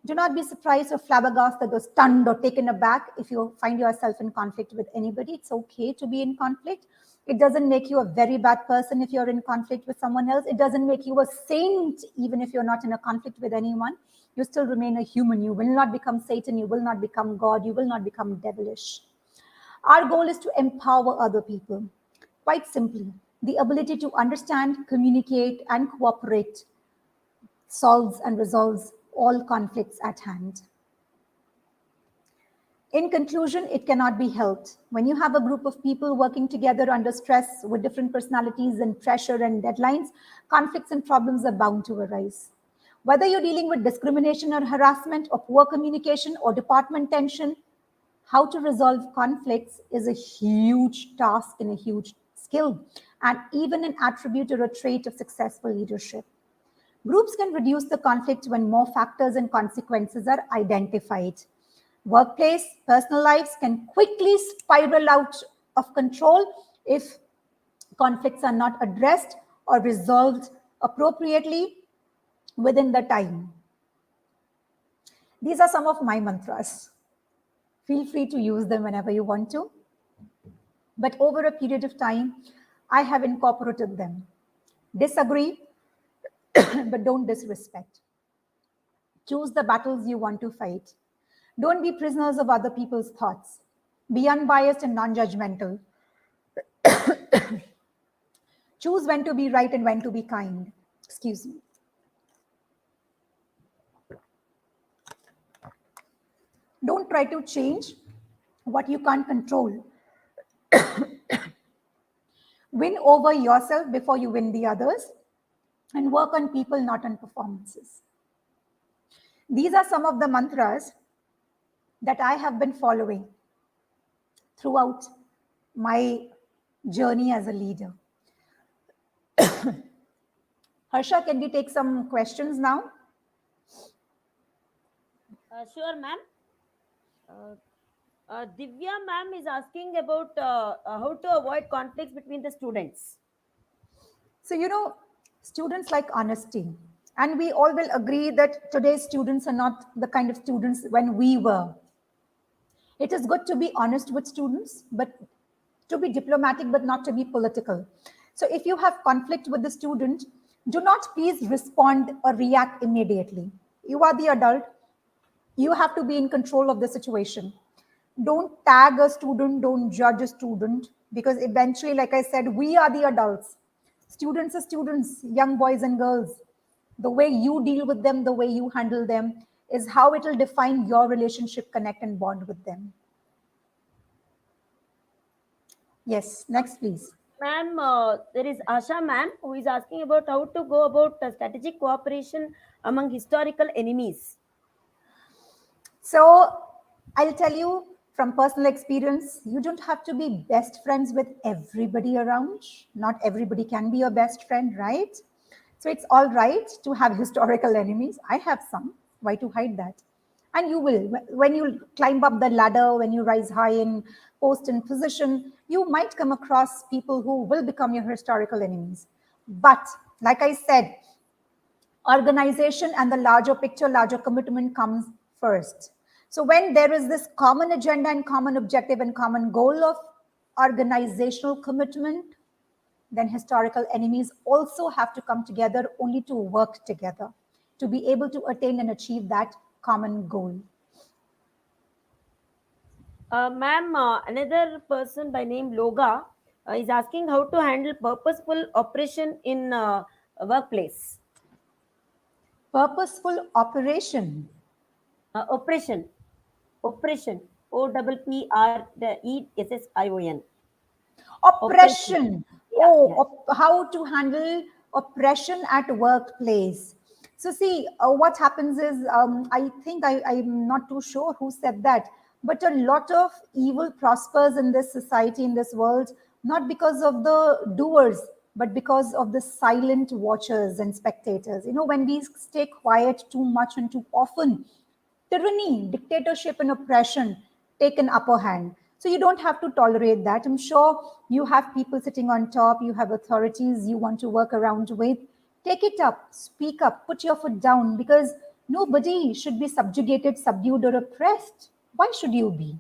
Do not be surprised or flabbergasted or stunned or taken aback if you find yourself in conflict with anybody. It's okay to be in conflict. It doesn't make you a very bad person if you're in conflict with someone else. It doesn't make you a saint even if you're not in a conflict with anyone. You still remain a human. You will not become Satan. You will not become God. You will not become devilish. Our goal is to empower other people. Quite simply, the ability to understand, communicate, and cooperate solves and resolves all conflicts at hand. In conclusion, it cannot be helped. When you have a group of people working together under stress with different personalities and pressure and deadlines, conflicts and problems are bound to arise. Whether you're dealing with discrimination or harassment or poor communication or department tension, how to resolve conflicts is a huge task and a huge skill, and even an attribute or a trait of successful leadership. Groups can reduce the conflict when more factors and consequences are identified. Workplace, personal lives can quickly spiral out of control if conflicts are not addressed or resolved appropriately within the time. These are some of my mantras. Feel free to use them whenever you want to. But over a period of time, I have incorporated them. Disagree, but don't disrespect. Choose the battles you want to fight. Don't be prisoners of other people's thoughts. Be unbiased and non-judgmental. Choose when to be right and when to be kind. Excuse me. Don't try to change what you can't control. Win over yourself before you win the others, and work on people, not on performances. These are some of the mantras that I have been following throughout my journey as a leader. Harsha, can we take some questions now? Sure, ma'am. Divya ma'am is asking about how to avoid conflicts between the students. So, students like honesty. And we all will agree that today's students are not the kind of students when we were. It is good to be honest with students, but to be diplomatic, but not to be political. So if you have conflict with the student, do not please respond or react immediately. You are the adult. You have to be in control of the situation. Don't tag a student, don't judge a student, because eventually, like I said, we are the adults. Students are students, young boys and girls. The way you deal with them, the way you handle them is how it will define your relationship, connect, and bond with them. Yes, next, please. Ma'am, there is Asha ma'am who is asking about how to go about strategic cooperation among historical enemies. So I'll tell you from personal experience, you don't have to be best friends with everybody around. Not everybody can be your best friend, right? So it's all right to have historical enemies. I have some. Why to hide that? And you will. When you climb up the ladder, when you rise high in post and position, you might come across people who will become your historical enemies. But like I said, organization and the larger picture, larger commitment comes first. So when there is this common agenda and common objective and common goal of organizational commitment, then historical enemies also have to come together only to work together to be able to attain and achieve that common goal. Ma'am, another person by name Loga is asking how to handle purposeful oppression in a workplace. Purposeful operation. Oppression. Oppression. OPPRESSION. Oppression. Yeah, How to handle oppression at workplace. So see, what happens is, I think I'm not too sure who said that, but a lot of evil prospers in this society, in this world, not because of the doers, but because of the silent watchers and spectators. When we stay quiet too much and too often, tyranny, dictatorship, and oppression take an upper hand. So you don't have to tolerate that. I'm sure you have people sitting on top, you have authorities you want to work around with. Take it up, speak up, put your foot down, because nobody should be subjugated, subdued, or oppressed. Why should you be?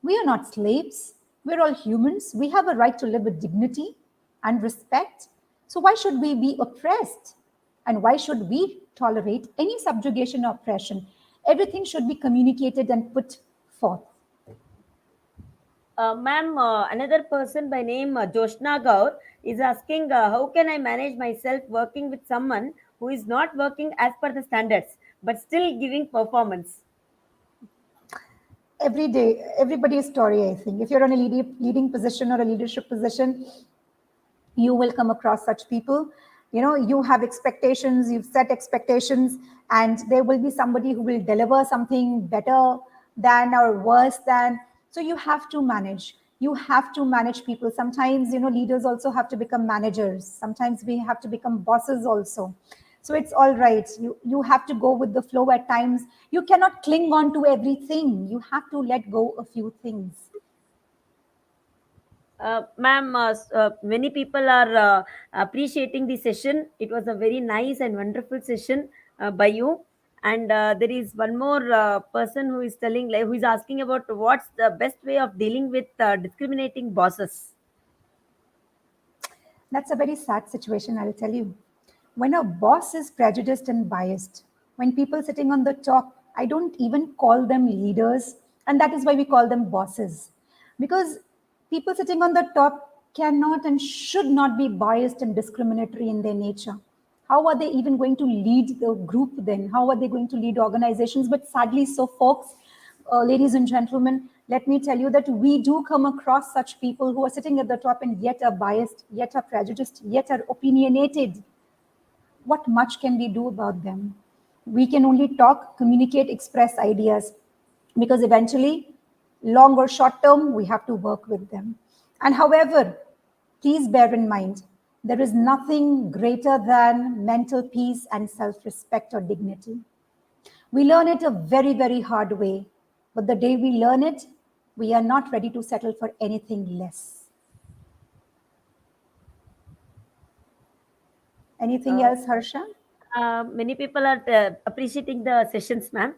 We are not slaves. We're all humans. We have a right to live with dignity and respect. So why should we be oppressed? And why should we tolerate any subjugation or oppression? Everything should be communicated and put forth. Ma'am, another person by name Joshna Gaur is asking, how can I manage myself working with someone who is not working as per the standards but still giving performance? Every day, everybody's story, I think. If you're on a leading position or a leadership position, you will come across such people. You have expectations, you've set expectations, and there will be somebody who will deliver something better than or worse than. So you have to manage people. Sometimes leaders also have to become managers. Sometimes we have to become bosses also. So it's all right. You have to go with the flow at times. You cannot cling on to everything. You have to let go a few things. Ma'am, many people are appreciating the session. It was a very nice and wonderful session by you. And there is one more person who is telling, like, who is asking about what's the best way of dealing with discriminating bosses. That's a very sad situation, I'll tell you. When a boss is prejudiced and biased, when people sitting on the top, I don't even call them leaders, and that is why we call them bosses. Because people sitting on the top cannot and should not be biased and discriminatory in their nature. How are they even going to lead the group then? How are they going to lead organizations? But sadly, so folks, ladies and gentlemen, let me tell you that we do come across such people who are sitting at the top and yet are biased, yet are prejudiced, yet are opinionated. What much can we do about them? We can only talk, communicate, express ideas, because eventually, long or short term, we have to work with them. And however, please bear in mind, there is nothing greater than mental peace and self respect or dignity. We learn it a very, very hard way, but the day we learn it, we are not ready to settle for anything less. Anything Uh, else, Harsha? Many people are appreciating the sessions, ma'am.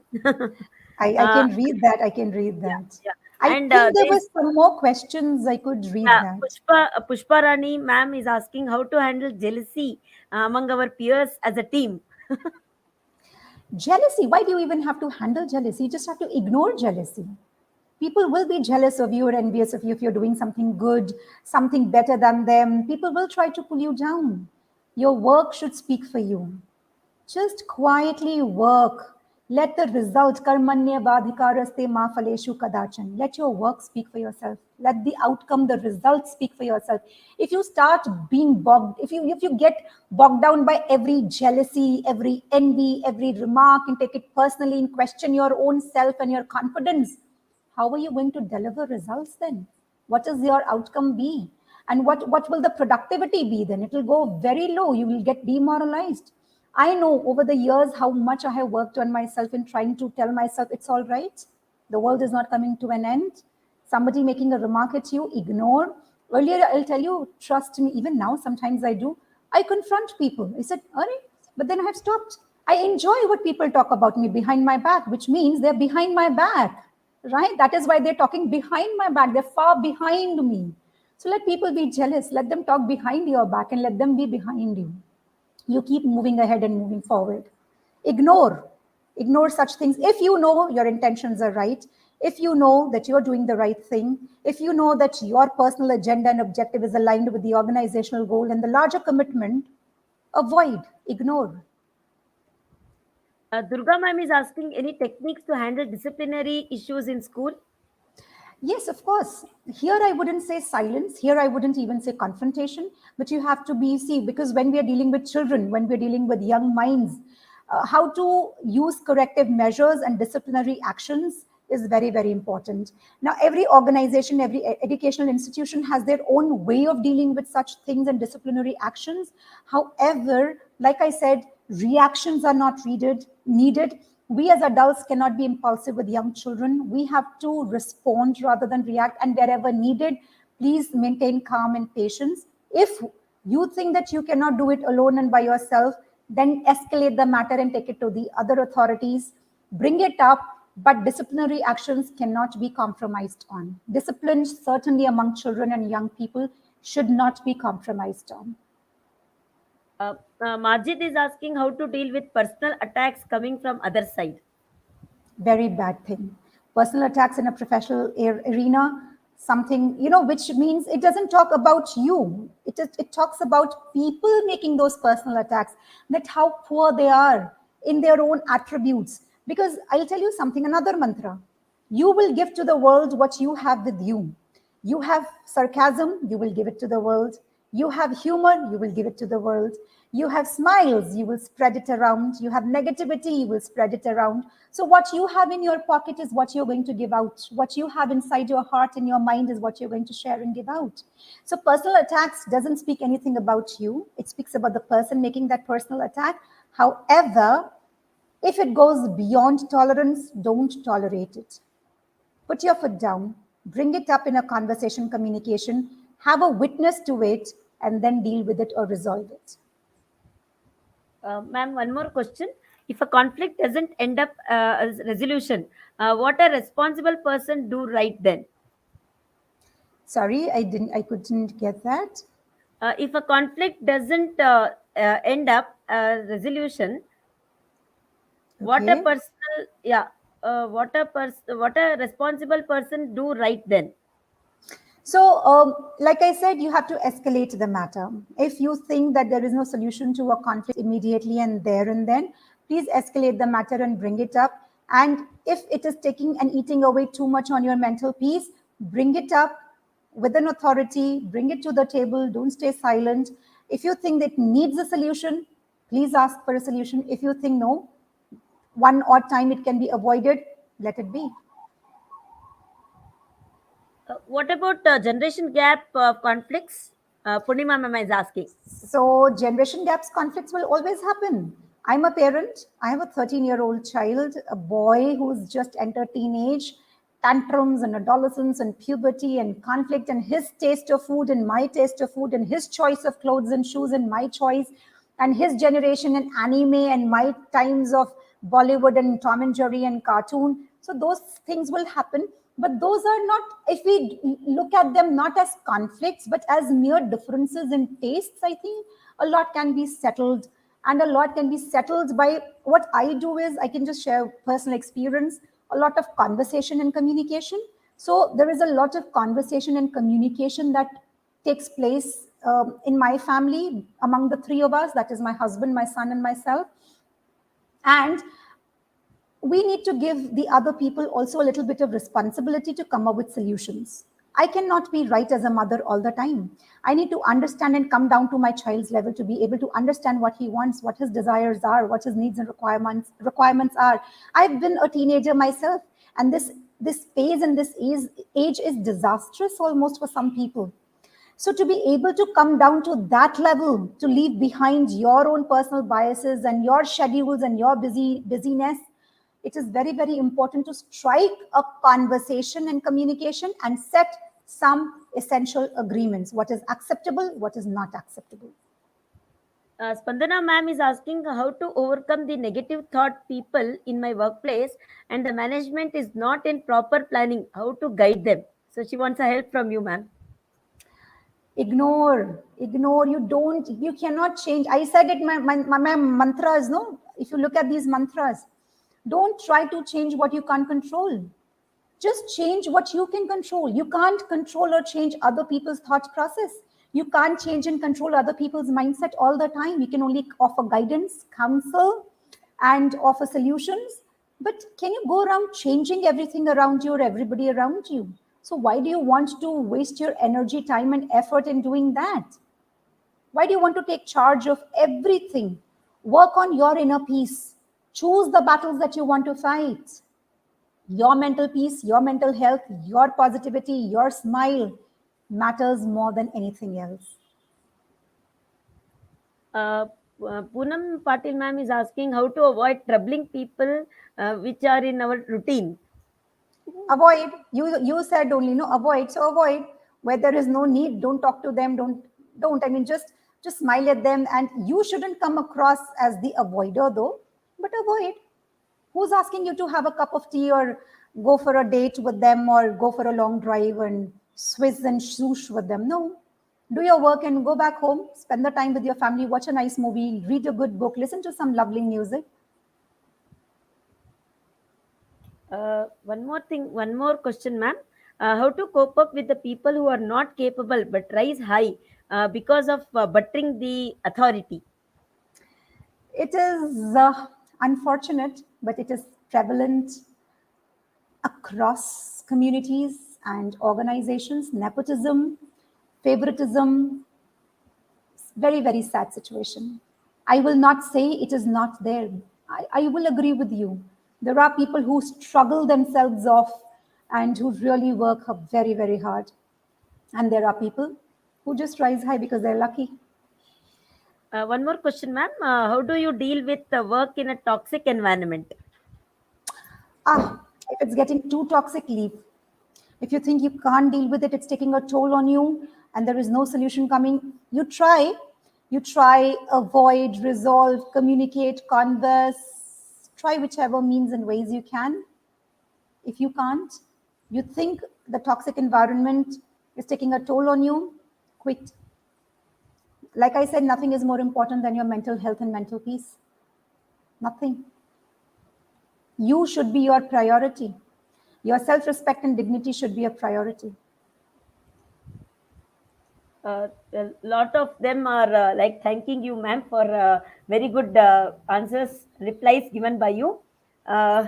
I uh, can read that. I can read yeah, that. yeah. I And think there there is was some more questions. I could read that. Pushpa Rani ma'am is asking how to handle jealousy among our peers as a team. Jealousy. Why do you even have to handle jealousy? You just have to ignore jealousy. People will be jealous of you or envious of you if you're doing something good, something better than them. People will try to pull you down. Your work should speak for you. Just quietly work. Let the result, karmanya badhikaraste ma phaleshu kadachan. Let your work speak for yourself. Let the outcome, the result speak for yourself. If you start being bogged, if you get bogged down by every jealousy, every envy, every remark, and take it personally and question your own self and your confidence, how are you going to deliver results then? What is your outcome be? And what will the productivity be then? It will go very low. You will get demoralized. I know over the years how much I have worked on myself in trying to tell myself it's all right. The world is not coming to an end. Somebody making a remark at you, ignore. Earlier, I'll tell you, trust me, even now, sometimes I do. I confront people. I said, all right, but then I have stopped. I enjoy what people talk about me behind my back, which means they're behind my back, right? That is why they're talking behind my back. They're far behind me. So let people be jealous. Let them talk behind your back and let them be behind you. You keep moving ahead and moving forward. Ignore such things. If you know your intentions are right, if you know that you're doing the right thing, if you know that your personal agenda and objective is aligned with the organizational goal and the larger commitment, avoid, ignore. Durga ma'am is asking any techniques to handle disciplinary issues in school. Yes, of course. Here I wouldn't say silence. Here I wouldn't even say confrontation. But you have to be, see, because when we are dealing with children, when we're dealing with young minds, how to use corrective measures and disciplinary actions is very, very important. Now, every organization, every educational institution has their own way of dealing with such things and disciplinary actions. However, like I said, reactions are not needed. We as adults cannot be impulsive with young children. We have to respond rather than react. And wherever needed, please maintain calm and patience. If you think that you cannot do it alone and by yourself, then escalate the matter and take it to the other authorities. Bring it up, but disciplinary actions cannot be compromised on. Discipline, certainly among children and young people, should not be compromised on. Majid is asking how to deal with personal attacks coming from other side. Very bad thing. Personal attacks in a professional arena, something, which means it doesn't talk about you. It talks about people making those personal attacks, that how poor they are in their own attributes. Because I'll tell you something, another mantra. You will give to the world what you have with you. You have sarcasm, you will give it to the world. You have humor, you will give it to the world. You have smiles, you will spread it around. You have negativity, you will spread it around. So what you have in your pocket is what you're going to give out. What you have inside your heart and your mind is what you're going to share and give out. So personal attacks doesn't speak anything about you. It speaks about the person making that personal attack. However, if it goes beyond tolerance, don't tolerate it. Put your foot down, bring it up in a conversation, communication, have a witness to it, and then deal with it or resolve it. Ma'am, one more question. If a conflict doesn't end up as resolution, what a responsible person do right then? Sorry, I couldn't get that. If a conflict doesn't end up resolution, what a Okay. personal, yeah, what a responsible person do right then? So, like I said, you have to escalate the matter. If you think that there is no solution to a conflict immediately and there and then, please escalate the matter and bring it up. And if it is taking and eating away too much on your mental peace, bring it up with an authority, bring it to the table, don't stay silent. If you think that needs a solution, please ask for a solution. If you think no, one odd time it can be avoided, let it be. What about generation gap conflicts? Purnima ma'am is asking. So generation gaps conflicts will always happen. I'm a parent. I have a 13-year-old child, a boy who's just entered teenage, tantrums and adolescence and puberty and conflict, and his taste of food and my taste of food, and his choice of clothes and shoes and my choice, and his generation and anime and my times of Bollywood and Tom and Jerry and cartoon. So those things will happen. But those are not, if we look at them not as conflicts, but as mere differences in tastes, I think a lot can be settled. And a lot can be settled by what I do is I can just share personal experience, a lot of conversation and communication. So there is a lot of conversation and communication that takes place in my family among the three of us, that is my husband, my son, and myself. And we need to give the other people also a little bit of responsibility to come up with solutions. I cannot be right as a mother all the time. I need to understand and come down to my child's level to be able to understand what he wants, what his desires are, what his needs and requirements are. I've been a teenager myself, and this phase and this age is disastrous almost for some people. So to be able to come down to that level, to leave behind your own personal biases and your schedules and your busyness, it is very, very important to strike a conversation and communication and set some essential agreements. What is acceptable, what is not acceptable. Spandana ma'am is asking how to overcome the negative thought people in my workplace and the management is not in proper planning. How to guide them? So she wants a help from you, ma'am. Ignore. You cannot change. I said it, my mantras, no? If you look at these mantras, don't try to change what you can't control. Just change what you can control. You can't control or change other people's thought process. You can't change and control other people's mindset all the time. You can only offer guidance, counsel, and offer solutions. But can you go around changing everything around you or everybody around you? So why do you want to waste your energy, time, and effort in doing that? Why do you want to take charge of everything? Work on your inner peace. Choose the battles that you want to fight. Your mental peace, your mental health, your positivity, your smile matters more than anything else. Uh, Poonam Patil ma'am is asking how to avoid troubling people which are in our routine. Avoid. You said only no avoid. So avoid. Where there is no need, don't talk to them. Don't. I mean, just smile at them, and you shouldn't come across as the avoider though. But avoid. Who's asking you to have a cup of tea or go for a date with them or go for a long drive and swish and swoosh with them? No. Do your work and go back home. Spend the time with your family. Watch a nice movie. Read a good book. Listen to some lovely music. One more thing, one more question, ma'am. How to cope up with the people who are not capable but rise high because of buttering the authority? It is unfortunate, but it is prevalent across communities and organizations. Nepotism, favoritism, very, very sad situation. I will not say it is not there. I will agree with you. There are people who struggle themselves off and who really work very, very hard. And there are people who just rise high because they're lucky. One more question, ma'am. How do you deal with work in a toxic environment? If it's getting too toxic, leave. If you think you can't deal with it, it's taking a toll on you, and there is no solution coming, you try, avoid, resolve, communicate, converse, try whichever means and ways you can. If you can't, you think the toxic environment is taking a toll on you, quit. Like I said, nothing is more important than your mental health and mental peace. Nothing. You should be your priority. Your self respect and dignity should be a priority. A lot of them are like thanking you, ma'am, for very good answers, replies given by you. Uh,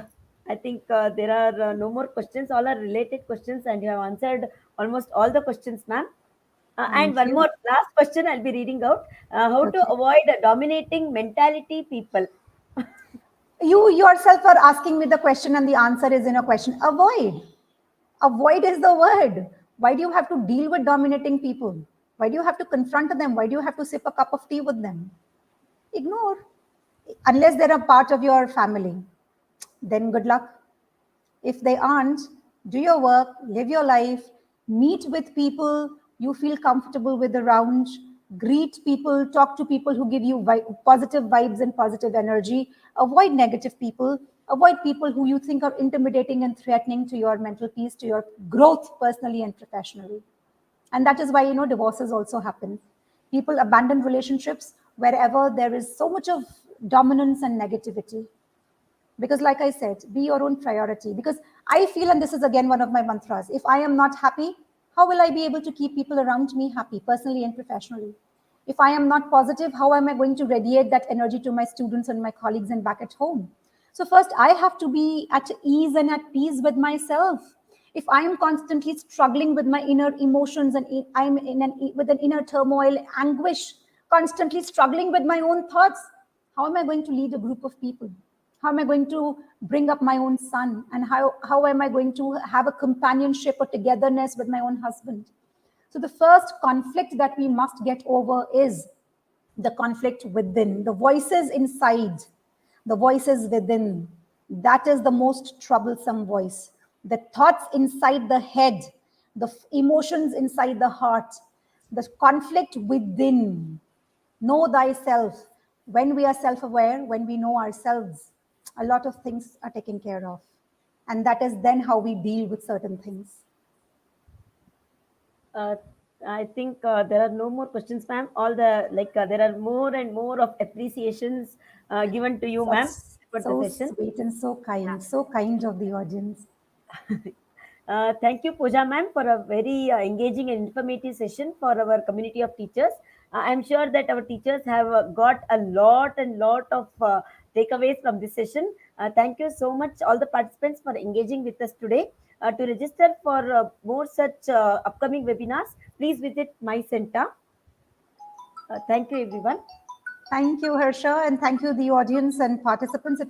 I think there are no more questions. All are related questions, and you have answered almost all the questions, ma'am. And Thank one you. more last question I'll be reading out. How to Okay. avoid a dominating mentality people? You yourself are asking me the question, and the answer is in a question. Avoid. Avoid is the word. Why do you have to deal with dominating people? Why do you have to confront them? Why do you have to sip a cup of tea with them? Ignore. Unless they're a part of your family, then good luck. If they aren't, do your work, live your life, meet with people you feel comfortable with around, greet people, talk to people who give you positive vibes and positive energy, avoid negative people, avoid people who you think are intimidating and threatening to your mental peace, to your growth personally and professionally. And that is why, divorces also happen. People abandon relationships wherever there is so much of dominance and negativity. Because like I said, be your own priority. Because I feel, and this is again one of my mantras, if I am not happy, how will I be able to keep people around me happy personally and professionally? If I am not positive, how am I going to radiate that energy to my students and my colleagues and back at home? So first I have to be at ease and at peace with myself. If I am constantly struggling with my inner emotions and I'm with an inner turmoil, anguish, constantly struggling with my own thoughts, how am I going to lead a group of people? How am I going to bring up my own son? And how am I going to have a companionship or togetherness with my own husband? So the first conflict that we must get over is the conflict within, the voices inside, the voices within. That is the most troublesome voice. The thoughts inside the head, the emotions inside the heart, the conflict within. Know thyself. When we are self aware, when we know ourselves, a lot of things are taken care of. And that is then how we deal with certain things. Uh, I think there are no more questions, ma'am. All the there are more and more of appreciations given to you, ma'am, Such for the so session. sweet and so kind of the audience. Thank you, Pooja ma'am, for a very engaging and informative session for our community of teachers. I'm sure that our teachers have got a lot and lot of takeaways from this session. Thank you so much, all the participants, for engaging with us today. To register for more such upcoming webinars, please visit my center. Thank you, everyone. Thank you, Harsha, and thank you, the audience and participants.